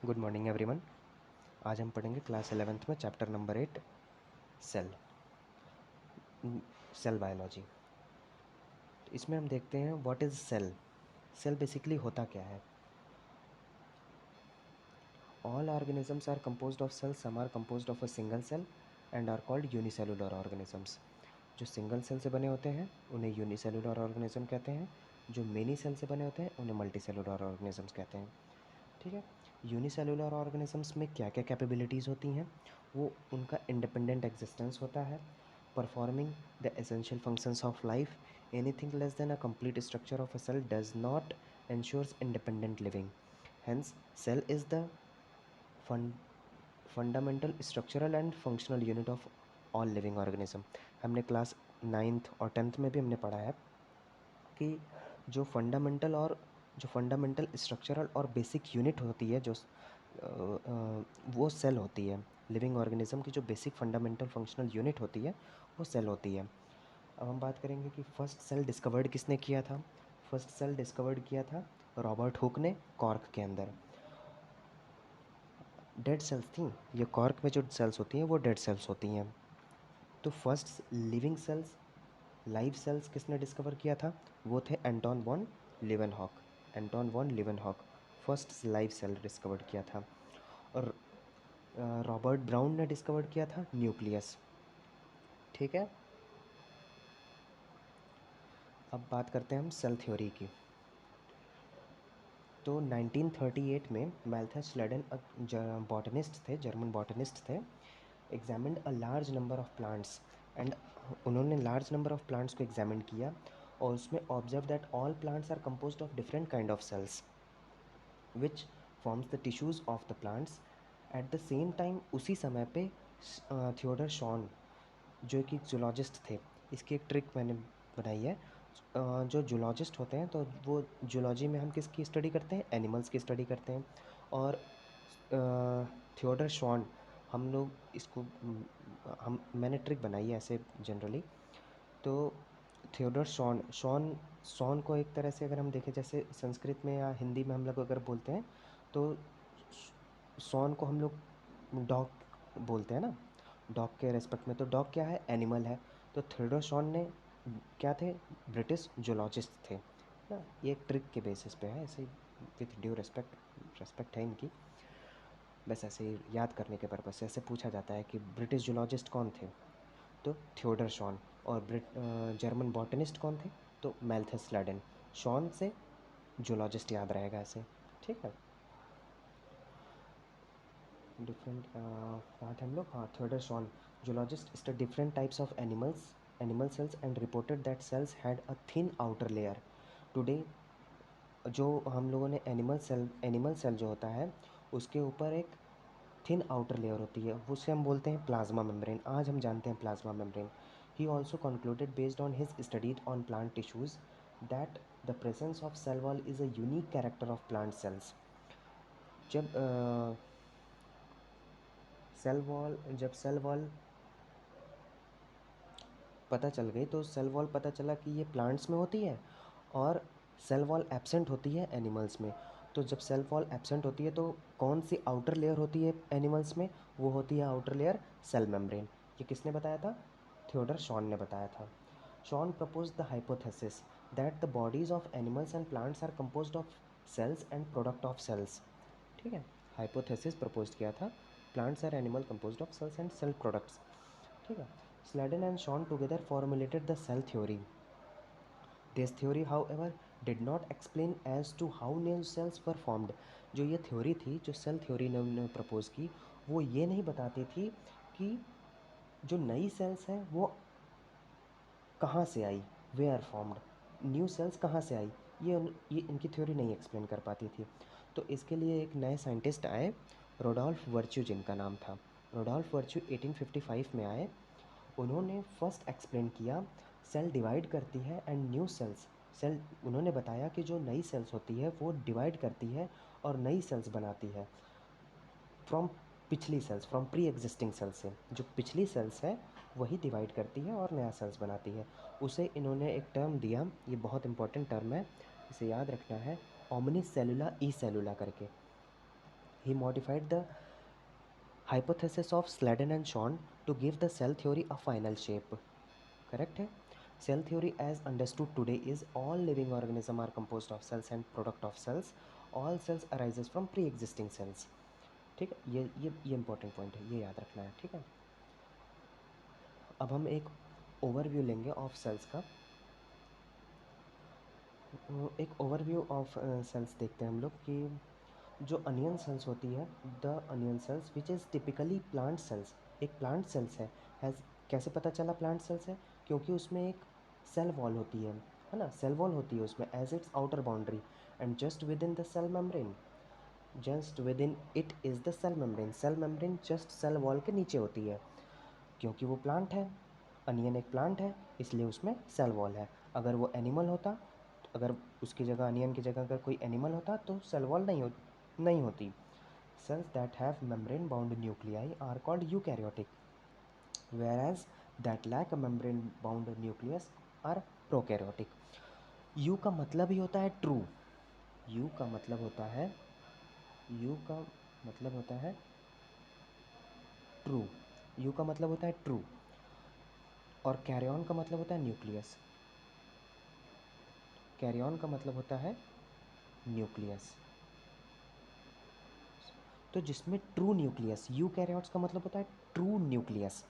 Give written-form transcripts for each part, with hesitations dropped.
Good morning everyone. आज हम पढ़ेंगे क्लास 11th में chapter number 8 cell cell biology. तो इसमें हम देखते हैं what is cell. Cell basically होता क्या है। All organisms are composed of cells, some are composed of a single cell and are called unicellular organisms. जो सिंगल सेल से बने होते हैं उन्हें यूनिसेलुलर ऑर्गेनिज्म कहते हैं। जो मेनी सेल से बने होते हैं उन्हें मल्टीसेलुलर ऑर्गेनिजम्स कहते हैं। ठीक है। यूनिसेलुलर ऑर्गेनिजम्स में क्या क्या कैपेबिलिटीज़ होती हैं, वो उनका इंडिपेंडेंट एग्जिस्टेंस होता है, performing the essential functions of life. Anything less than a complete structure of a cell does not ensures independent living. Hence, cell is the fundamental structural and functional unit of all living organism. हमने class 9th और 10th में भी हमने पढ़ा है कि जो fundamental structural और बेसिक यूनिट होती है, जो वो सेल होती है। लिविंग ऑर्गेनिज्म की जो बेसिक फंडामेंटल फंक्शनल यूनिट होती है वो सेल होती है। अब हम बात करेंगे कि फर्स्ट सेल डिस्कवर्ड किसने किया था। फर्स्ट सेल डिस्कवर्ड किया था रॉबर्ट हुक ने कॉर्क के अंदर। डेड सेल्स थी ये, कॉर्क में जो सेल्स होती हैं वो डेड सेल्स होती हैं। तो first living cells, live cells किसने डिस्कवर किया था, वो थे Anton von Leeuwenhoek. Anton von Leeuwenhoek first live cell discover किया था। और रॉबर्ट ब्राउन ने डिस्कवर किया था न्यूक्लियस। ठीक है। अब बात करते हैं हम सेल थ्योरी की। तो 1938 में मैल्थस स्लेडन बॉटनिस्ट थे, जर्मन बॉटनिस्ट थे, examined a large number of plants and उन्होंने लार्ज नंबर ऑफ प्लांट्स को एग्जामिन किया और उसमें observe that all plants are composed of different kind of cells which forms the tissues of the plants. At the same time उसी समय पे Theodore Shawn जो कि जूलॉजिस्ट थे, इसकी एक ट्रिक मैंने बनाई है। जो जूलॉजिस्ट होते हैं तो वो जूलॉजी में हम किसकी स्टडी करते हैं, एनिमल्स की स्टडी करते हैं। और थियोडर शॉन, हम लोग इसको हम मैंने ट्रिक बनाई है ऐसे जनरली। तो थियोडर शॉन शॉन शॉन को एक तरह से अगर हम देखें, जैसे संस्कृत में या हिंदी में हम लोग अगर बोलते हैं तो शॉन को हम लोग डॉग बोलते हैं ना, डॉग के रेस्पेक्ट में। तो डॉग क्या है, एनिमल है। तो थियोडर शॉन ने क्या थे, ब्रिटिश जूलॉजिस्ट थे ना। ये एक ट्रिक के बेसिस पे है, ऐसे विथ ड्यू रेस्पेक्ट है इनकी, बस ऐसे ही याद करने के पर्पज़ से ऐसे पूछा जाता है कि ब्रिटिश जूलॉजिस्ट कौन थे, तो थियोडर शॉन। और जर्मन बॉटनिस्ट कौन थे, तो मैल्थस स्लेडन। शॉन से जूलॉजिस्ट याद रहेगा ऐसे। ठीक है। डिफरेंट कहाँ थे हम लोग, हाँ, Theodor Schwann zoologist study different types of animal cells and reported that cells had a thin outer layer. Today जो हम लोगों ने एनिमल सेल जो होता है उसके ऊपर एक थिन आउटर लेयर होती है, उसे हम बोलते हैं प्लाज्मा मेम्ब्रेन। आज हम जानते हैं plasma membrane. He also concluded based on his studies on plant tissues that the presence of cell wall is a unique character of plant cells. जब सेल वॉल पता चल गई तो सेल वॉल पता चला कि ये प्लांट्स में होती है और सेल वॉल एब्सेंट होती है एनिमल्स में। तो जब सेल वॉल एब्सेंट होती है तो कौन सी आउटर लेयर होती है एनिमल्स में, वो होती है आउटर लेयर सेल मेम्ब्रेन। ये किसने बताया था, थियोडर शॉन ने बताया था। Schwann propose the hypothesis that the bodies of animals and plants are composed of cells and product of cells. ठीक है। हाइपोथेसिस प्रपोज किया था, plants are animal composed of cells and cell products. ठीक है। Schleiden and Schwann together formulated the cell theory. This theory, however, did not explain as to how new cells were formed. जो ये theory थी, जो cell theory ने उन्होंने propose की, वो ये नहीं बताती थी कि जो नई सेल्स हैं वो कहाँ से आई, वे आर फॉर्म्ड, न्यू सेल्स कहाँ से आई, ये इनकी थ्योरी नहीं एक्सप्लेन कर पाती थी। तो इसके लिए एक नए साइंटिस्ट आए, रोडोल्फ वर्च्यू जिनका नाम था। रोडोल्फ वर्च्यू 1855 में आए। उन्होंने फर्स्ट एक्सप्लेन किया सेल डिवाइड करती है एंड न्यू सेल उन्होंने बताया कि जो नई सेल्स होती है वो डिवाइड करती है और नई सेल्स बनाती है from from pre existing cells से। जो पिछली सेल्स है वही डिवाइड करती है और नया सेल्स बनाती है। उसे इन्होंने एक टर्म दिया, ये बहुत इंपॉर्टेंट टर्म है, इसे याद रखना है, ओमनी सेलुला ई सेलुला करके। He modified the hypothesis of Sladen and Schwann to give the cell theory a final shape. Correct है? Cell theory as understood today is all living organisms are composed of cells and product of cells. All cells arises from pre-existing cells. ठीक है, ये important point है, ये याद रखना है. ठीक है, अब हम एक ओवरव्यू लेंगे ऑफ सेल्स का. एक ओवरव्यू ऑफ सेल्स देखते हैं हम लोग कि जो अनियन सेल्स होती है, the onion cells which is typically plant cells, एक प्लांट सेल्स हैज़. कैसे पता चला प्लांट सेल्स है? क्योंकि उसमें एक सेल वॉल होती है ना, सेल वॉल होती है उसमें as its outer boundary, and just within the cell membrane, just within it is the cell membrane. Cell membrane just cell wall के नीचे होती है, क्योंकि वो प्लांट है. अनियन एक प्लांट है, इसलिए उसमें सेल वॉल है. अगर वो एनिमल होता, अगर उसकी जगह, अनियन की जगह अगर कोई एनिमल होता, तो सेल वॉल नहीं होती. Cells that have membrane bound nuclei are called eukaryotic, whereas that lack a membrane bound nucleus are prokaryotic. U का मतलब ही होता है ट्रू. U का मतलब होता है, U का मतलब होता है ट्रू. U का मतलब होता है ट्रू, और कैरियन का मतलब होता है न्यूक्लियस. कैरियन का मतलब होता है न्यूक्लियस. तो जिसमें ट्रू न्यूक्लियस, यूकैरियोट्स का मतलब होता है ट्रू न्यूक्लियस,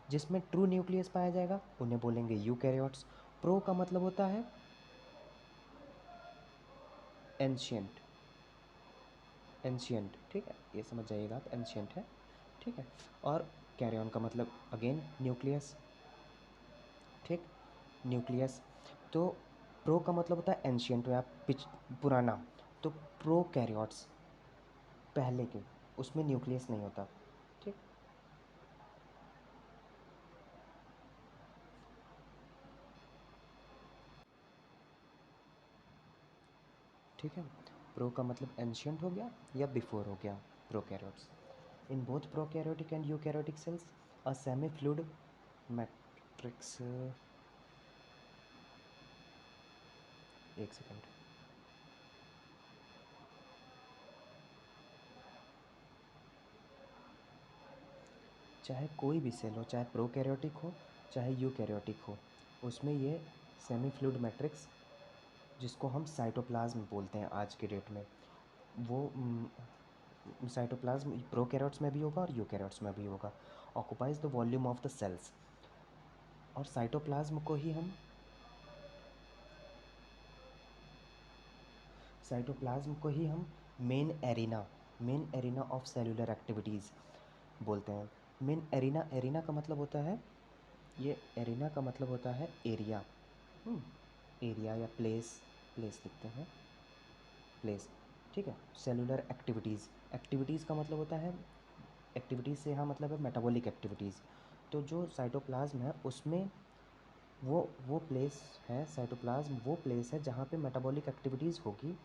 जिसमें ट्रू न्यूक्लियस पाया जाएगा उन्हें बोलेंगे यूकैरियोट्स. प्रो का मतलब होता है एंशियंट. एंशियंट, ठीक है, ये समझ जाइएगा आप, एंशियंट है. ठीक है, और कैरियन का मतलब अगेन न्यूक्लियस. ठीक, न्यूक्लियस. तो प्रो का मतलब होता है एंशियंट या पुराना. तो प्रो कैरियोट्स पहले के, उसमें न्यूक्लियस नहीं होता. ठीक, ठीक है. प्रो का मतलब एंशियंट हो गया या बिफोर हो गया, prokaryotes. In both prokaryotic and eukaryotic cells a semi fluid matrix. एक सेकेंड. चाहे कोई भी सेल हो, चाहे प्रोकैरियोटिक हो चाहे यूकैरियोटिक हो, उसमें ये सेमी फ्लूइड मैट्रिक्स, जिसको हम साइटोप्लाज्म बोलते हैं आज के डेट में, वो साइटोप्लाज्म प्रोकैरियोट्स में भी होगा और यूकैरियोट्स में भी होगा. Occupies the volume of the cells. और साइटोप्लाज्म को ही हम main arena of cellular activities बोलते हैं. मेन एरिना, एरिना का मतलब होता है, ये एरिना का मतलब होता है एरिया. एरिया या प्लेस, प्लेस लिखते हैं, प्लेस. ठीक है. सेलुलर एक्टिविटीज़, एक्टिविटीज़ का मतलब होता है, एक्टिविटीज़ से यहाँ मतलब है मेटाबॉलिक एक्टिविटीज़. तो जो साइटोप्लाज्म है उसमें वो प्लेस है, साइटोप्लाज्म वो प्लेस है जहाँ पे मेटाबॉलिक एक्टिविटीज़ होगी,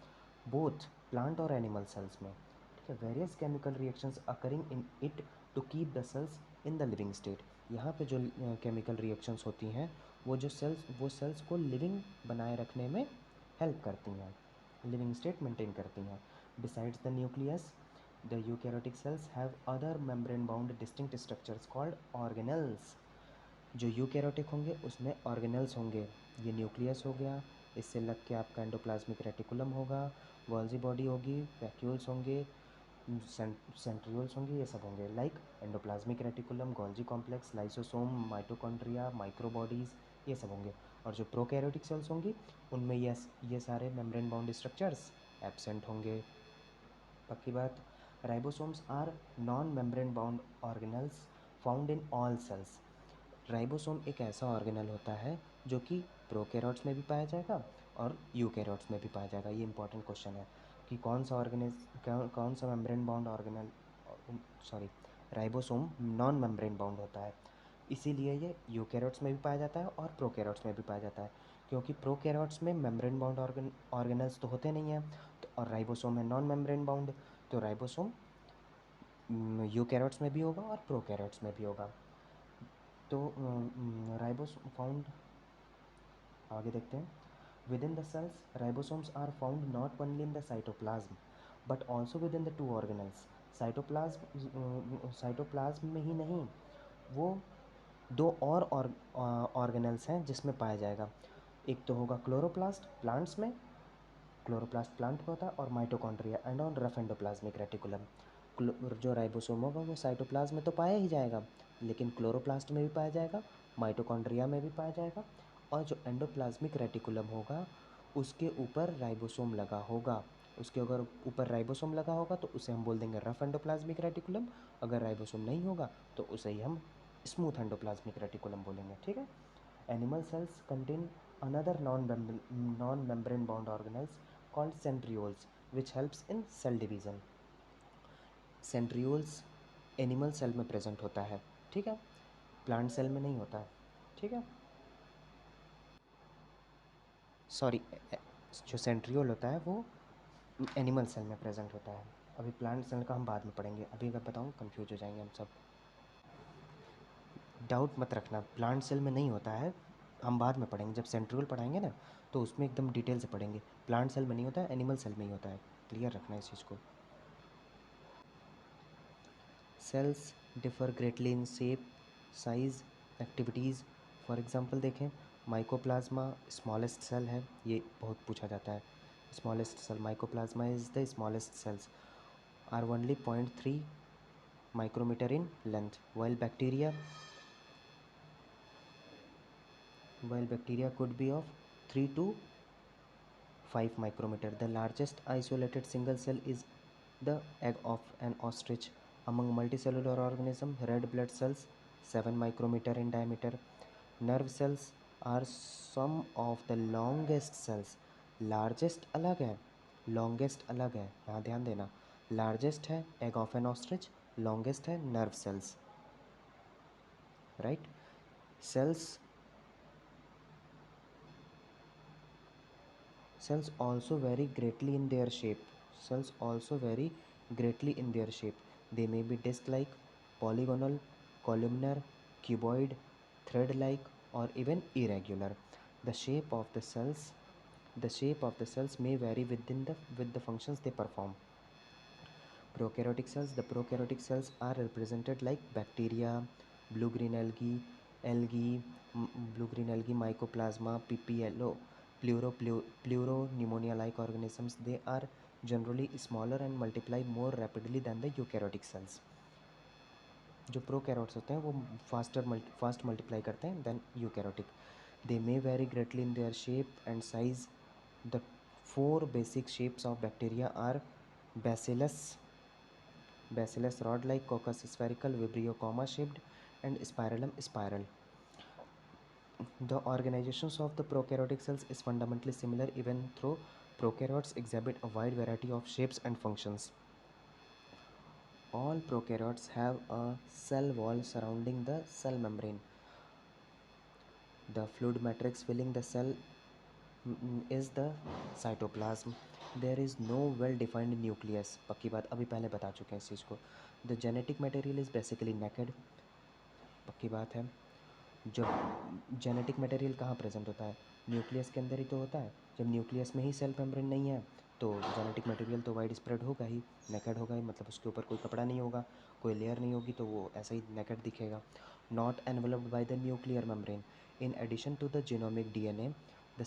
बोथ प्लांट और एनिमल सेल्स में. ठीक है. Various chemical reactions occurring in it to keep the cells in the living state. यहाँ पे जो केमिकल रिएक्शंस होती हैं, वो सेल्स को लिविंग बनाए रखने में हेल्प करती हैं, लिविंग स्टेट मेंटेन करती हैं. Besides the nucleus, the eukaryotic cells have other membrane bound distinct structures called organelles. जो यूकैरियोटिक होंगे उसमें ऑर्गेनेल्स होंगे. ये न्यूक्लियस हो गया, इससे लग के आपका एंडोप्लाज्मिक रेटिकुलम होगा, गोल्जी बॉडी होगी, वैक्यूल्स होंगे, सेंट्रियोल्स होंगे, ये सब होंगे. Like endoplasmic reticulum, Golgi complex, lysosome, mitochondria, microbodies, ये सब होंगे. और जो प्रोकैरियोटिक सेल्स होंगी उनमें ये सारे मेम्ब्रेन बाउंड स्ट्रक्चर्स एब्सेंट होंगे. पक्की बात. Ribosomes are non membrane bound organelles found in all cells. Ribosome एक ऐसा ऑर्गेनल होता है जो कि प्रोकैरियोट्स में भी पाया जाएगा और यूकैरियोट्स में भी पाया जाएगा. ये इंपॉर्टेंट क्वेश्चन है कि कौन सा membrane bound organelle, sorry, ribosome non membrane bound होता है. इसीलिए ये यूकैरियोट्स में भी पाया जाता है और प्रोकैरियोट्स में भी पाया जाता है, क्योंकि प्रोकैरियोट्स में मेम्ब्रेन बाउंड ऑर्गेनल्स तो होते नहीं हैं, तो और राइबोसोम है नॉन मेम्ब्रेन बाउंड, तो राइबोसोम यूकैरियोट्स में भी होगा और प्रोकैरियोट्स में भी होगा. तो राइबोसोम फाउंड, आगे देखते हैं. Within the cells ribosomes are found not only in the cytoplasm but also within the two organelles. Cytoplasm में ही नहीं, वो दो और ऑर्गेनल्स हैं जिसमें पाया जाएगा। एक तो होगा क्लोरोप्लास्ट प्लांट्स में, क्लोरोप्लास्ट प्लांट में होता है, और mitochondria and on rough endoplasmic reticulum. जो राइबोसोम होगा वो साइटोप्लाज्म में तो पाया ही जाएगा, लेकिन क्लोरोप्लास्ट में भी पाया जाएगा, माइटोकॉन्ड्रिया में भी पाया जाएगा, और जो एंडोप्लाज्मिक रेटिकुलम होगा उसके ऊपर राइबोसोम लगा होगा। उसके अगर ऊपर राइबोसोम लगा होगा तो उसे हम बोल देंगे रफ एंडोप्लाज्मिक रेटिकुलम। अगर राइबोसोम नहीं होगा तो उसे ही हम स्मूथ एंडोप्लाज्मिक रेटिकुलम बोलेंगे, ठीक है। Animal cells contain another non-membrane bound organelles called centrioles, which helps in cell division. Centrioles animal cell में प्रेजेंट होता है, ठीक है, प्लांट सेल में नहीं होता है, ठीक है। सॉरी, जो सेंट्रियोल होता है वो एनिमल सेल में प्रेजेंट होता है। अभी प्लांट सेल का हम बाद में पढ़ेंगे, अभी अगर बताऊँ कंफ्यूज हो जाएंगे हम सब। डाउट मत रखना, प्लांट सेल में नहीं होता है, हम बाद में पढ़ेंगे, जब सेंट्रियोल पढ़ाएंगे ना तो उसमें एकदम डिटेल से पढ़ेंगे। प्लांट सेल में नहीं होता है, एनिमल सेल में ही होता है, क्लियर रखना इस चीज़ को। Cells differ greatly in shape, size, activities. For example देखें, माइकोप्लाज्मा स्मॉलेस्ट सेल है, ये बहुत पूछा जाता है। Smallest cell mycoplasma is the smallest cells, are only 0.3 micrometer in length, while bacteria could be of 3 to 5 micrometer. The largest isolated single cell is the egg of an ostrich. Among multicellular organisms, red blood cells 7 micrometer in diameter. Nerve cells are some of the longest cells. Largest अलग है, longest अलग है, यहाँ ध्यान देना। Largest है egg of an ostrich, longest है nerve cells, right? Cells Cells also vary greatly in their shape. Cells also vary greatly in their shape. They may be disc-like, polygonal, columnar, cuboid, thread-like, or even irregular. The shape of the cells, the shape of the cells may vary with the functions they perform. Prokaryotic cells. The prokaryotic cells are represented like bacteria, blue-green algae, mycoplasma, PPLO, pneumonia-like organisms. They are generally smaller and multiply more rapidly than the eukaryotic cells. जो prokaryotes होते हैं वो fast multiply करते हैं then eukaryotic. They may very greatly in their shape and size. The 4 basic shapes of bacteria are Bacillus rod-like, coccus spherical, Vibrio comma-shaped, and Spirillum spiral. The organizations of the prokaryotic cells is fundamentally similar even though prokaryotes exhibit a wide variety of shapes and functions. All prokaryotes have a cell wall surrounding the cell membrane. The fluid matrix filling the cell is the cytoplasm. There is no well defined nucleus. पक्की बात, अभी पहले बता चुके हैं इस चीज़ को. The genetic material is basically naked. पक्की बात है. जब जेनेटिक मटेरियल कहाँ प्रेजेंट होता है, न्यूक्लियस के अंदर ही तो होता है. जब न्यूक्लियस में ही सेल मेम्ब्रेन नहीं है तो जेनेटिक मटेरियल तो वाइड स्प्रेड होगा ही, नेकेड होगा ही, मतलब उसके ऊपर कोई कपड़ा नहीं होगा, कोई लेयर नहीं होगी, तो वो ऐसा ही नेकेड दिखेगा. Not enveloped by the nuclear membrane. In addition to the genomic DNA, the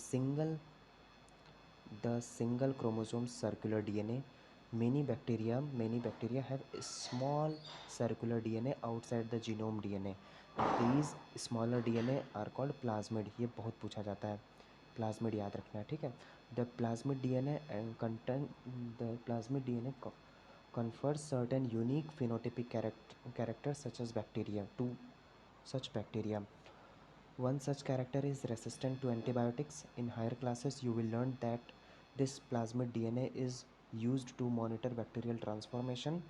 single chromosome circular DNA. Many bacteria have a small circular DNA outside the genome DNA. These smaller DNA are called plasmid. ये बहुत पूछा जाता है, plasmid याद रखना है, ठीक है. The plasmid DNA confers certain unique phenotypic characters such as bacteria to such bacteria. One such character is resistant to antibiotics. In higher classes, you will learn that this plasmid DNA is used to monitor bacterial transformation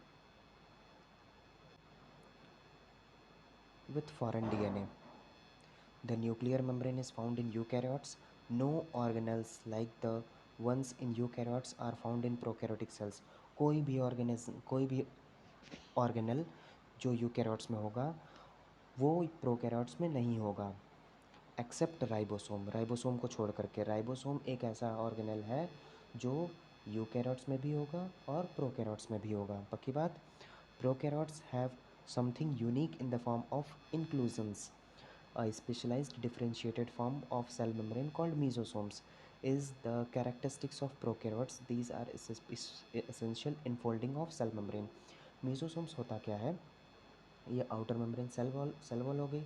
with foreign DNA. The nuclear membrane is found in eukaryotes. No organelles like the ones in eukaryotes are found in prokaryotic cells. कोई भी organelle जो eukaryotes में होगा वो prokaryotes में नहीं होगा, accept ribosome. Ribosome को छोड़ करके. राइबोसोम एक ऐसा ऑर्गेनल है जो यूकैरियोट्स में भी होगा और प्रोकैरियोट्स में भी होगा। पक्की बात। Prokaryotes have something unique in the form of inclusions. A specialized differentiated form of cell membrane called mesosomes is the characteristics of prokaryotes. These are essential enfolding of cell membrane. mesosomes होता क्या है? ये outer membrane cell wall हो गई।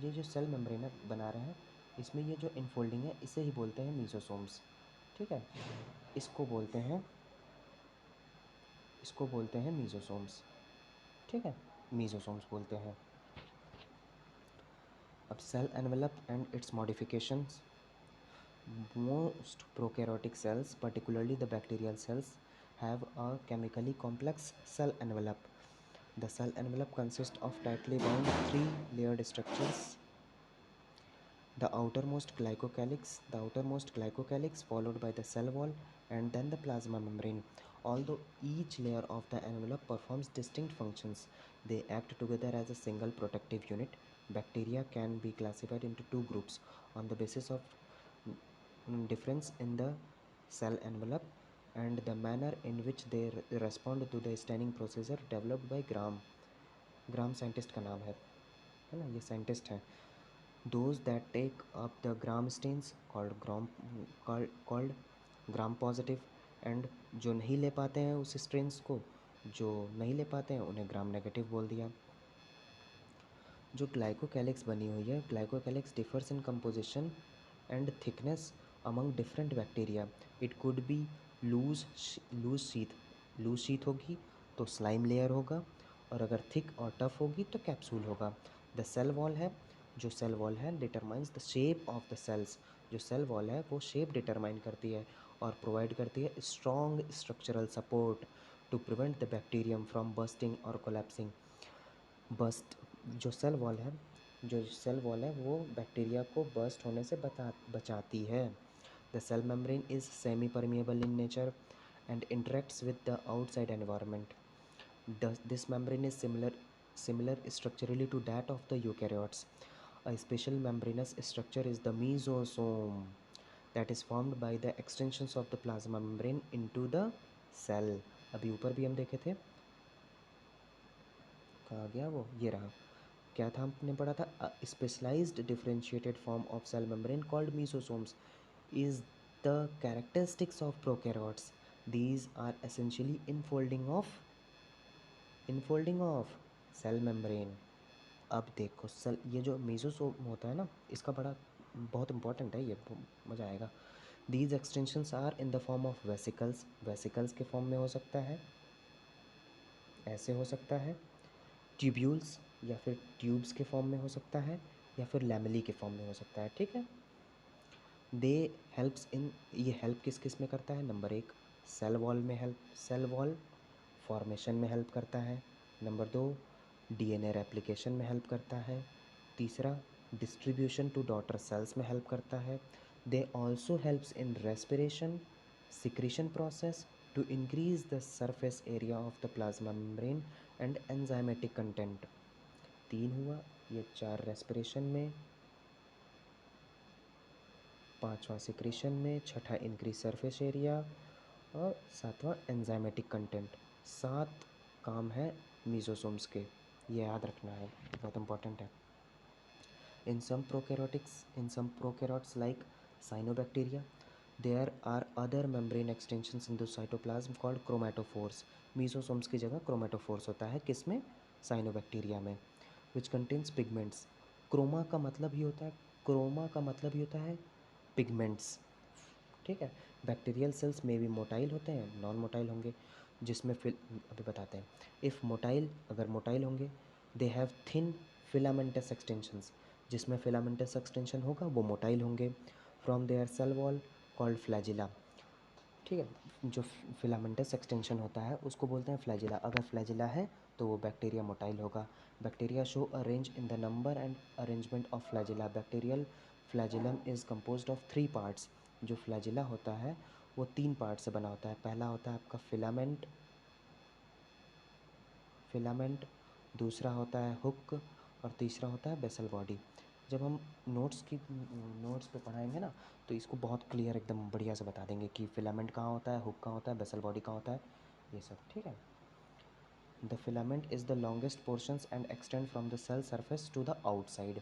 ये जो cell membrane है बना रहे हैं, इसमें ये जो इनफोल्डिंग है इसे ही बोलते हैं मीसोसोम्स। ठीक है, इसको बोलते हैं मीसोसोम्स। ठीक है, मीसोसोम्स बोलते हैं। अब cell envelope and its modifications. Most prokaryotic cells, particularly the bacterial cells, have a chemically complex cell envelope. The cell envelope consists of tightly bound three-layered structures. The outermost glycocalyx followed by the cell wall and then the plasma membrane. Although each layer of the envelope performs distinct functions, they act together as a single protective unit. Bacteria can be classified into two groups on the basis of difference in the cell envelope and the manner in which they respond to the staining procedure developed by gram scientist का नाम है ना, ये scientist हैं। Those that take up the gram stains called gram positive, and जो नहीं ले पाते हैं उस स्ट्रेन्स को, जो नहीं ले पाते हैं उन्हें ग्राम नेगेटिव बोल दिया। जो ग्लाइकोकैलिक्स बनी हुई है, glycocalyx differs in composition and thickness among different bacteria. It could be loose sheath होगी तो स्लाइम लेयर होगा, और अगर थिक और टफ होगी तो कैप्सूल होगा। द सेल वॉल है, जो सेल वॉल है determines the shape of the cells. जो सेल वॉल है वो शेप डिटरमाइन करती है और प्रोवाइड करती है strong structural support to prevent the bacterium from bursting और कोलैप्सिंग। जो सेल वॉल है वो बैक्टीरिया को बस्ट होने से बचाती है। The cell membrane is semi permeable in nature and interacts with the outside environment. This membrane is similar structurally to that of the eukaryotes. A special membranous structure is the mesosome that is formed by the extensions of the plasma membrane into the cell. अभी ऊपर भी हम देखे थे, कहाँ गया वो, ये रहा। क्या था हमने पढ़ा था? Specialised differentiated form of cell membrane called mesosomes is the characteristics of prokaryotes. These are essentially infolding of cell membrane. अब देखो सेल, ये जो मीसोसोम होता है ना, इसका बहुत इंपॉर्टेंट है ये, मज़ा आएगा। These extensions are in the form of vesicles के फॉर्म में हो सकता है, ऐसे हो सकता है, ट्यूब्यूल्स या फिर ट्यूब्स के फॉर्म में हो सकता है, या फिर लैमेली के फॉर्म में हो सकता है। ठीक है, ये हेल्प किस किस में करता है? नंबर एक, सेल वॉल फॉर्मेशन में हेल्प करता है। नंबर दो, डीएनए रेप्लिकेशन में हेल्प करता है। तीसरा, डिस्ट्रीब्यूशन टू डॉटर सेल्स में हेल्प करता है। They also helps in respiration secretion process to increase the surface area of the plasma membrane and enzymatic content. तीन हुआ ये, चार रेस्पिरेशन में, पांचवा सिक्रीशन में, छठा इंक्रीज सरफेस एरिया, और सातवां एंजाइमेटिक कंटेंट। 7 काम है मीसोसोम्स के, ये याद रखना है, बहुत इंपॉर्टेंट है। In some prokaryotes like cyanobacteria, there are other membrane extensions in the cytoplasm called chromatophores. Mesosomes की जगह क्रोमेटोफोर्स होता है, किसमें? साइनोबैक्टीरिया में। which contains pigments. क्रोमा का मतलब ही होता है पिगमेंट्स। ठीक है, बैक्टीरियल सेल्स में भी मोटाइल होते हैं, नॉन मोटाइल होंगे, जिसमें फिल अभी बताते हैं। अगर मोटाइल होंगे, they have thin filamentous extensions, जिसमें फिलामेंटस एक्सटेंशन होगा वो मोटाइल होंगे। From their cell wall called flagella. ठीक है, जो फिलामेंटस एक्सटेंशन होता है उसको बोलते हैं फ्लैजिला। अगर फ्लैजिला है तो वो बैक्टीरिया मोटाइल होगा। Bacteria show a range in the number and arrangement of flagella. Bacterial flagellum is composed of 3 parts. जो फ्लैजिला होता है वो 3 पार्ट से बना होता है। पहला होता है आपका फिलामेंट, दूसरा होता है हुक, और तीसरा होता है बेसल बॉडी। जब हम नोट्स पे पढ़ाएंगे ना, तो इसको बहुत क्लियर एकदम बढ़िया से बता देंगे कि फिलामेंट कहाँ होता है, हुक कहाँ होता है, बेसल बॉडी कहाँ होता है, ये सब। ठीक है। The filament is the longest portions and extend from the cell surface to the outside.